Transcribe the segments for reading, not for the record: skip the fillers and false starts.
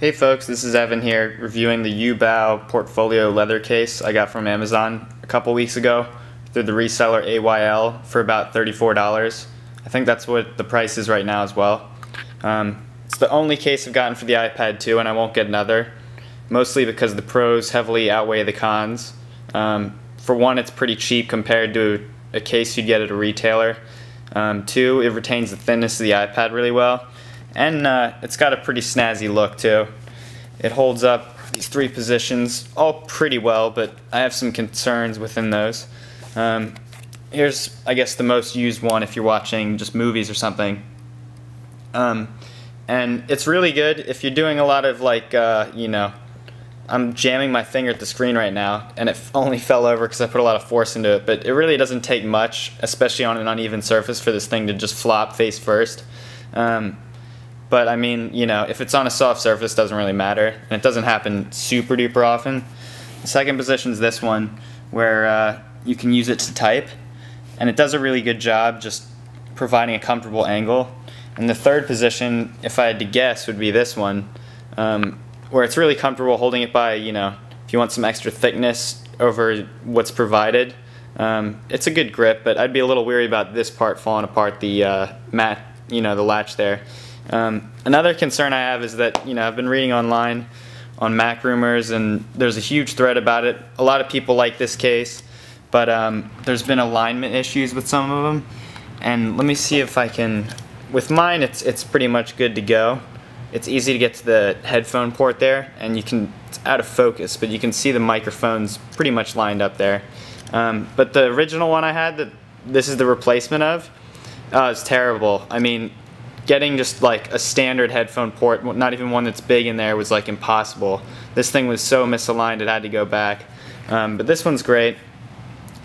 Hey folks, this is Evan here reviewing the Yoobao Portfolio leather case I got from Amazon a couple weeks ago through the reseller AYL for about $34. I think that's what the price is right now as well. It's the only case I've gotten for the iPad 2 and I won't get another, mostly because the pros heavily outweigh the cons. For one, it's pretty cheap compared to a case you'd get at a retailer. Two, it retains the thickness of the iPad really well. And it's got a pretty snazzy look too. It holds up these three positions all pretty well, but I have some concerns within those. Here's, I guess, the most used one if you're watching just movies or something. And it's really good if you're doing a lot of I'm jamming my finger at the screen right now, and it only fell over because I put a lot of force into it, but it really doesn't take much, especially on an uneven surface, for this thing to just flop face first. But I mean, if it's on a soft surface, it doesn't really matter, and it doesn't happen super duper often. The second position is this one, where you can use it to type, and it does a really good job just providing a comfortable angle. And the third position, if I had to guess, would be this one, where it's really comfortable holding it by, if you want some extra thickness over what's provided. It's a good grip, but I'd be a little weary about this part falling apart, the mat, the latch there. Another concern I have is that, I've been reading online on Mac Rumors, and there's a huge thread about it. A lot of people like this case, but there's been alignment issues with some of them. And let me see if I can, with mine it's pretty much good to go. It's easy to get to the headphone port there, and it's out of focus, but you can see the microphones pretty much lined up there. But the original one I had, that this is the replacement of, it's terrible. I mean, getting just like a standard headphone port, not even one that's big in there, was like impossible. This thing was so misaligned it had to go back. But this one's great.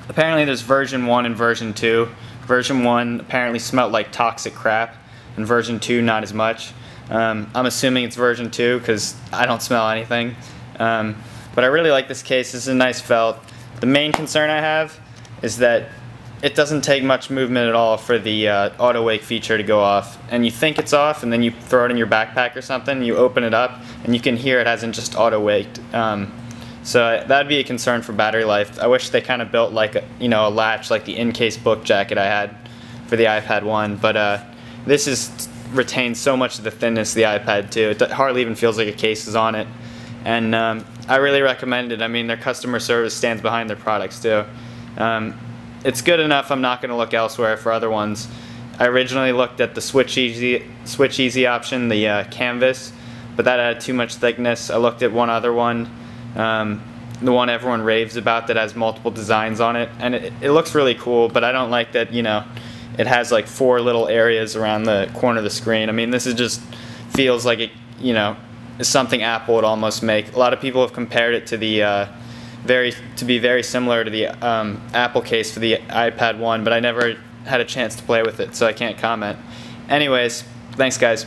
Apparently there's version 1 and version 2. Version 1 apparently smelled like toxic crap, and version 2 not as much. I'm assuming it's version 2 because I don't smell anything. But I really like this case. This is a nice felt. The main concern I have is that it doesn't take much movement at all for the auto wake feature to go off. And you think it's off, and then you throw it in your backpack or something, you open it up, and you can hear it hasn't just auto waked. So that'd be a concern for battery life. I wish they kind of built like a latch like the in-case book jacket I had for the iPad 1, but this retains so much of the thinness of the iPad 2. It hardly even feels like a case is on it. And I really recommend it. I mean, their customer service stands behind their products too. It's good enough I'm not going to look elsewhere for other ones. I originally looked at the Switch Easy option, the canvas, but that had too much thickness. I looked at one other one, the one everyone raves about that has multiple designs on it, and it looks really cool, but I don't like that, it has like 4 little areas around the corner of the screen. I mean, this feels like it, is something Apple would almost make. A lot of people have compared it to the to be very similar to the Apple case for the iPad 1, but I never had a chance to play with it, so I can't comment. Anyways, thanks guys.